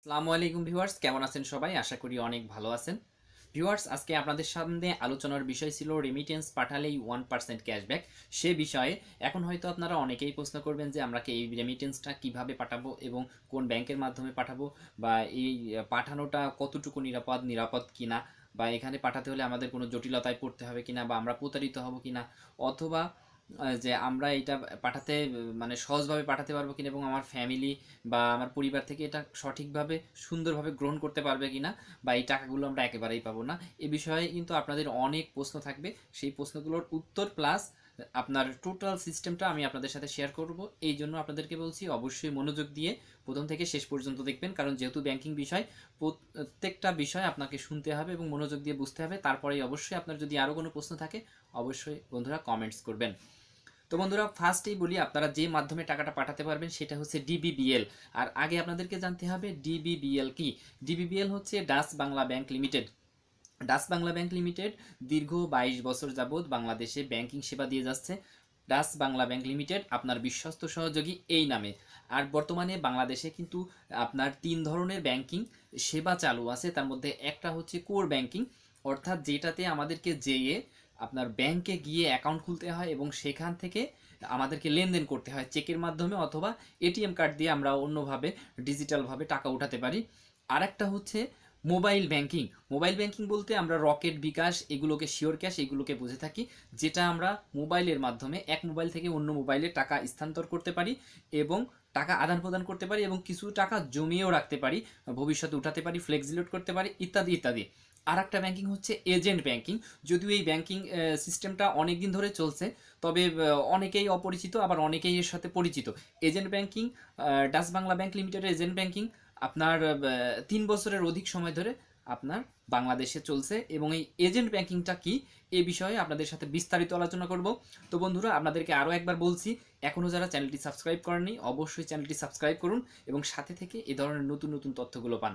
আসসালামু আলাইকুম ভিউয়ার্স, কেমন আছেন সবাই? আশা করি অনেক ভালো আছেন। ভিউয়ার্স, আজকে আপনাদের সামনে আলোচনার বিষয় ছিল রেমিটেন্স পাঠালেই 1% ক্যাশব্যাক। সে বিষয়ে এখন হয়তো আপনারা অনেকেই প্রশ্ন করবেন যে আমরা কি এই রেমিটেন্সটা কিভাবে পাঠাবো এবং কোন ব্যাংকের মাধ্যমে পাঠাবো, বা এই পাঠানোটা কতটুকু নিরাপদ কিনা, বা এখানে পাঠাতে হলে আমাদের কোনো জটিলতায় পড়তে হবে কিনা, বা আমরা প্রতারিত হব কিনা, অথবা যে আমরা এটা পাঠাতে মানে সহজভাবে পাঠাতে পারবো কিনা এবং আমার ফ্যামিলি বা আমার পরিবার থেকে এটা সঠিকভাবে সুন্দরভাবে গ্রহণ করতে পারবে কিনা, বা এই টাকাগুলো আমরা একেবারেই পাবো না। এ বিষয়ে কিন্তু আপনাদের অনেক প্রশ্ন থাকবে। সেই প্রশ্নগুলোর উত্তর প্লাস আপনার টোটাল সিস্টেমটা আমি আপনাদের সাথে শেয়ার করব। এই জন্য আপনাদেরকে বলছি অবশ্যই মনোযোগ দিয়ে প্রথম থেকে শেষ পর্যন্ত দেখবেন, কারণ যেহেতু ব্যাংকিং বিষয়, প্রত্যেকটা বিষয় আপনাকে শুনতে হবে এবং মনোযোগ দিয়ে বুঝতে হবে। তারপরেই অবশ্যই আপনার যদি আরও কোনো প্রশ্ন থাকে অবশ্যই বন্ধুরা কমেন্টস করবেন। তো বন্ধুরা, ফার্স্টেই বলি, আপনারা যে মাধ্যমে টাকাটা পাঠাতে পারবেন সেটা হচ্ছে ডিবিবিএল। আর আগে আপনাদেরকে জানতে হবে ডিবিবিএল কি। ডিবিবিএল হচ্ছে Dutch Bangla bank limited. Dutch Bangla bank limited দীর্ঘ 22 বছর যাবৎ বাংলাদেশে ব্যাংকিং সেবা দিয়ে যাচ্ছে। ডাচ বাংলা ব্যাংক লিমিটেড আপনার বিশ্বস্ত সহযোগী এই নামে। আর বর্তমানে বাংলাদেশে কিন্তু আপনার 3 ধরনের ব্যাংকিং সেবা চালু আছে। তার মধ্যে একটা হচ্ছে কোর ব্যাংকিং, অর্থাৎ যেটাতে আমাদেরকে যেয়ে আপনার ব্যাংকে গিয়ে অ্যাকাউন্ট খুলতে হয় এবং সেখান থেকে আমাদেরকে লেনদেন করতে হয় চেকের মাধ্যমে, অথবা এটিএম কার্ড দিয়ে আমরা অন্যভাবে ডিজিটালভাবে টাকা উঠাতে পারি। আর একটা হচ্ছে মোবাইল ব্যাংকিং। মোবাইল ব্যাংকিং বলতে আমরা রকেট, বিকাশ, এগুলোকে শিওর ক্যাশ এগুলোকে বুঝে থাকি, যেটা আমরা মোবাইলের মাধ্যমে এক মোবাইল থেকে অন্য মোবাইলে টাকা স্থানান্তর করতে পারি এবং টাকা আদান প্রদান করতে পারি এবং কিছু টাকা জমিয়েও রাখতে পারি, ভবিষ্যতে উঠাতে পারি, ফ্লেক্সিলোড করতে পারি, ইত্যাদি ইত্যাদি। আর একটা ব্যাংকিং হচ্ছে এজেন্ট ব্যাংকিং। যদিও এই ব্যাংকিং সিস্টেমটা অনেক দিন ধরে চলছে, তবে অনেকেই অপরিচিত, আবার অনেকেই এর সাথে পরিচিত। Agent banking, Dutch Bangla bank লিমিটেডের এজেন্ট ব্যাংকিং আপনার 3 বছরের অধিক সময় ধরে আপনার বাংলাদেশে চলছে। এবং এই এজেন্ট ব্যাংকিংটা কি, এ বিষয়ে আপনাদের সাথে বিস্তারিত আলোচনা করব। তো বন্ধুরা, আপনাদেরকে আরও একবার বলছি, এখনও যারা চ্যানেলটি সাবস্ক্রাইব করেননি অবশ্যই চ্যানেলটি সাবস্ক্রাইব করুন এবং সাথে থেকে এ ধরনের নতুন নতুন তথ্যগুলো পান।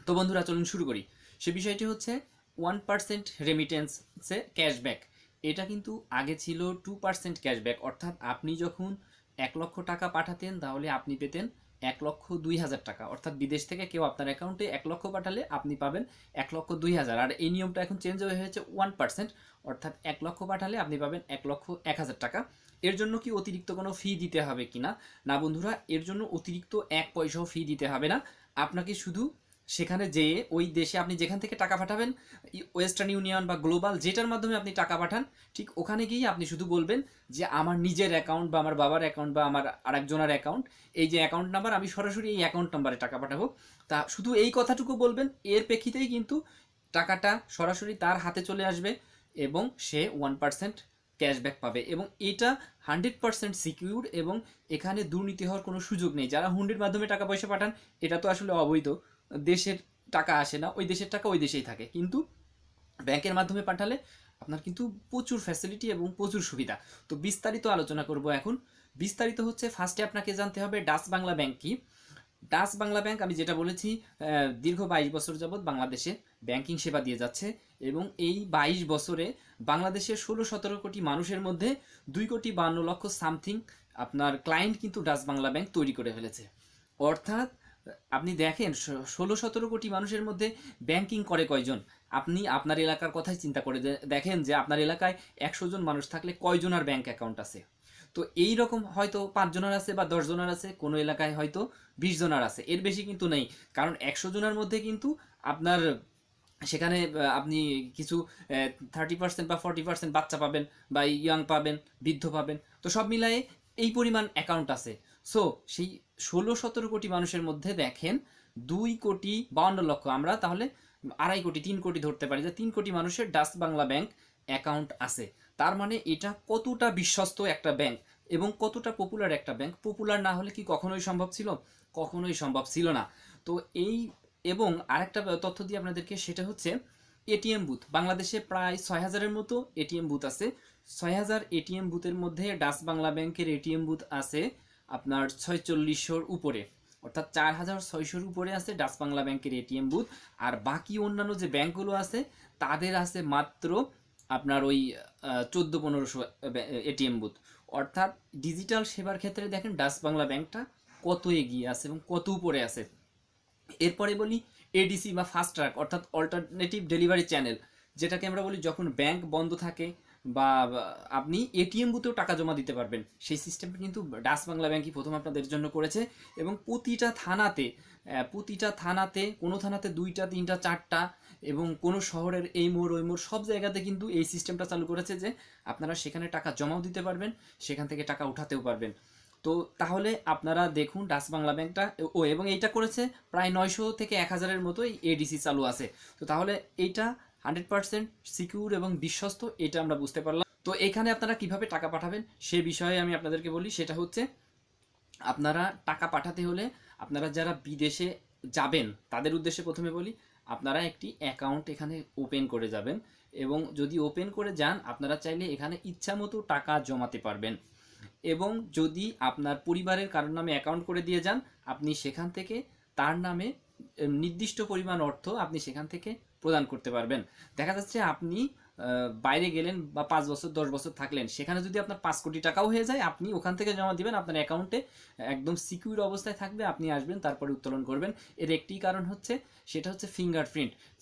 তো বন্ধুরা, চলুন শুরু করি। সে বিষয়টি হচ্ছে 1% রেমিটেন্সে ক্যাশব্যাক। এটা কিন্তু আগে ছিল 2% ক্যাশব্যাক, অর্থাৎ আপনি যখন 1 লক্ষ টাকা পাঠাতেন তাহলে আপনি পেতেন 1,02,000 টাকা, অর্থাৎ বিদেশ থেকে কেউ আপনার অ্যাকাউন্টে 1 লক্ষ পাঠালে আপনি পাবেন 1,02,000। আর এই নিয়মটা এখন চেঞ্জ হয়ে হয়েছে 1%, অর্থাৎ 1 লক্ষ পাঠালে আপনি পাবেন 1,01,000 টাকা। এর জন্য কি অতিরিক্ত কোনো ফি দিতে হবে কিনা? না বন্ধুরা, এর জন্য অতিরিক্ত 1 পয়সাও ফি দিতে হবে না। আপনাকে শুধু সেখানে যেয়ে ওই দেশে আপনি যেখান থেকে টাকা পাঠাবেন, ওয়েস্টার্ন ইউনিয়ন বা গ্লোবাল যেটার মাধ্যমে আপনি টাকা পাঠান, ঠিক ওখানে গিয়ে আপনি শুধু বলবেন যে আমার নিজের অ্যাকাউন্ট বা আমার বাবার অ্যাকাউন্ট বা আমার আরেকজনের অ্যাকাউন্ট, এই যে অ্যাকাউন্ট নাম্বার, আমি সরাসরি এই অ্যাকাউন্ট নাম্বারে টাকা পাঠাবো। তা শুধু এই কথাটুকু বলবেন, এর প্রেক্ষিতেই কিন্তু টাকাটা সরাসরি তার হাতে চলে আসবে এবং সে 1% ক্যাশব্যাক পাবে। এবং এটা 100% সিকিউর, এবং এখানে দুর্নীতি হওয়ার কোনো সুযোগ নেই। যারা হুন্ডির মাধ্যমে টাকা পয়সা পাঠান, এটা তো আসলে অবৈধ, দেশের টাকা আসে না, ওই দেশের টাকা ওই দেশেই থাকে। কিন্তু ব্যাংকের মাধ্যমে পাঠালে আপনার কিন্তু প্রচুর ফ্যাসিলিটি এবং প্রচুর সুবিধা। তো বিস্তারিত আলোচনা করব এখন। বিস্তারিত হচ্ছে, ফার্স্টে আপনাকে জানতে হবে ডাচ বাংলা ব্যাংক কি। ডাচ বাংলা ব্যাংক, আমি যেটা বলেছি, দীর্ঘ 22 বছর যাবৎ বাংলাদেশে ব্যাংকিং সেবা দিয়ে যাচ্ছে। এবং এই 22 বছরে বাংলাদেশের 16-17 কোটি মানুষের মধ্যে 2,52,00,000 সামথিং আপনার ক্লায়েন্ট কিন্তু ডাচ বাংলা ব্যাংক তৈরি করে ফেলেছে। অর্থাৎ আপনি দেখেন, 16-17 কোটি মানুষের মধ্যে ব্যাংকিং করে কয়জন? আপনি আপনার এলাকার কথাই চিন্তা করে দেখেন যে আপনার এলাকায় 100 জন মানুষ থাকলে কয়জনের ব্যাংক অ্যাকাউন্ট আছে। তো এই রকম হয়তো 5 জনের আছে বা 10 জনের আছে, কোনো এলাকায় হয়তো 20 জনের আছে, এর বেশি কিন্তু নেই। কারণ 100 জনের মধ্যে কিন্তু আপনার সেখানে আপনি কিছু 30% বা 40% বাচ্চা পাবেন, বা ইয়াং পাবেন, বৃদ্ধ পাবেন। তো সব মিলায়ে এই পরিমাণ অ্যাকাউন্ট আছে। সো সেই 16-17 কোটি মানুষের মধ্যে দেখেন 2,52,00,000, আমরা তাহলে 2.5 কোটি, 3 কোটি ধরতে পারি, যে 3 কোটি মানুষের ডাচ বাংলা ব্যাংক অ্যাকাউন্ট আছে। তার মানে এটা কতটা বিশ্বস্ত একটা ব্যাংক এবং কতটা পপুলার একটা ব্যাংক। পপুলার না হলে কি কখনোই সম্ভব ছিল? কখনোই সম্ভব ছিল না। তো এই, এবং আরেকটা তথ্য দিয়ে আপনাদেরকে, সেটা হচ্ছে এটিএম বুথ। বাংলাদেশে প্রায় 6,000-এর মতো এটিএম বুথ আছে। 6,000 এটিএম বুথের মধ্যে ডাচ বাংলা ব্যাংকের এটিএম বুথ আছে আপনার 4600-র উপরে, অর্থাৎ 4,600-র উপরে আছে ডাচ বাংলা ব্যাংকের এটিএম বুথ। আর বাকি অন্যান্য যে ব্যাংকগুলো আছে তাদের আছে মাত্র আপনার ওই 1400-1500 এটিএম বুথ। অর্থাৎ ডিজিটাল সেবার ক্ষেত্রে দেখেন ডাচ বাংলা ব্যাংকটা কত এগিয়ে আছে এবং কত উপরে আছে। এরপরে বলি এডিসি বা ফাস্ট ট্র্যাক অর্থাৎ অল্টারনেটিভ ডেলিভারি চ্যানেল, যেটাকে আমরা বলি যখন ব্যাংক বন্ধ থাকে বা আপনি এটিএম বুথেও টাকা জমা দিতে পারবেন, সেই সিস্টেমটা কিন্তু ডাচ বাংলা ব্যাংকই প্রথম আপনাদের জন্য করেছে। এবং প্রতিটা থানাতে কোনো থানাতে 2টা 3টা 4টা এবং কোনো শহরের এই মোড় ওই মোড় সব জায়গাতে কিন্তু এই সিস্টেমটা চালু করেছে যে আপনারা সেখানে টাকা জমাও দিতে পারবেন, সেখান থেকে টাকা উঠাতেও পারবেন। তো তাহলে আপনারা দেখুন ডাচ বাংলা ব্যাংকটা এবং এইটা করেছে প্রায় 900 থেকে 1000-এর মতোই এডিসি চালু আছে। তো তাহলে এইটা 100% সিকিউর এবং বিশ্বস্ত, এটা আমরা বুঝতে পারলাম। তো এখানে আপনারা কিভাবে টাকা পাঠাবেন সে বিষয়ে আমি আপনাদেরকে বলি। সেটা হচ্ছে আপনারা টাকা পাঠাতে হলে আপনারা যারা বিদেশে যাবেন তাদের উদ্দেশ্যে প্রথমে বলি, আপনারা একটি অ্যাকাউন্ট এখানে ওপেন করে যাবেন এবং যদি ওপেন করে যান আপনারা চাইলে এখানে ইচ্ছামতো টাকা জমাতে পারবেন। এবং যদি আপনার পরিবারের কারোর নামে অ্যাকাউন্ট করে দিয়ে যান, আপনি সেখান থেকে তার নামে নির্দিষ্ট পরিমাণ অর্থ আপনি সেখান থেকে প্রদান করতে পারবেন। দেখা যাচ্ছে আপনি বাইরে গেলেন বা 5 বছর 10 বছর থাকলেন, সেখানে যদি আপনার 5 কোটি টাকাও হয়ে যায়, আপনি ওখান থেকে জমা দিবেন, আপনার অ্যাকাউন্টে একদম সিকিউর অবস্থায় থাকবে, আপনি আসবেন তারপরে উত্তোলন করবেন। এর একটি কারণ হচ্ছে, সেটা হচ্ছে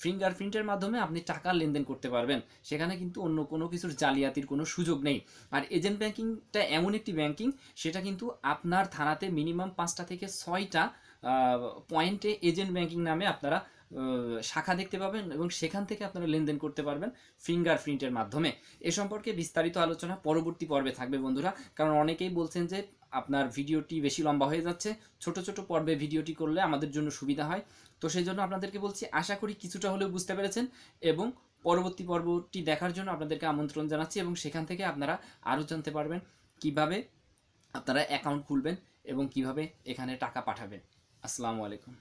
ফিঙ্গারপ্রিন্টের মাধ্যমে আপনি টাকা লেনদেন করতে পারবেন, সেখানে কিন্তু অন্য কোনো কিছুর জালিয়াতির কোনো সুযোগ নেই। আর এজেন্ট ব্যাংকিংটা এমন একটি ব্যাংকিং, সেটা কিন্তু আপনার থানাতে মিনিমাম 5টা থেকে 6টা পয়েন্টে এজেন্ট ব্যাংকিং নামে আপনারা শাখা দেখতে পাবেন এবং সেখান থেকে আপনারা লেনদেন করতে পারবেন ফিঙ্গারপ্রিন্টের মাধ্যমে। এ সম্পর্কে বিস্তারিত আলোচনা পরবর্তী পর্বে থাকবে বন্ধুরা, কারণ অনেকেই বলছেন যে আপনার ভিডিওটি বেশি লম্বা হয়ে যাচ্ছে, ছোট ছোট পর্বে ভিডিওটি করলে আমাদের জন্য সুবিধা হয়। তো সেই জন্য আপনাদেরকে বলছি, আশা করি কিছুটা হলেও বুঝতে পেরেছেন এবং পরবর্তী পর্বটি দেখার জন্য আপনাদেরকে আমন্ত্রণ জানাচ্ছি এবং সেখান থেকে আপনারা আরও জানতে পারবেন কিভাবে আপনারা অ্যাকাউন্ট খুলবেন এবং কিভাবে এখানে টাকা পাঠাবেন। আসসালামু আলাইকুম।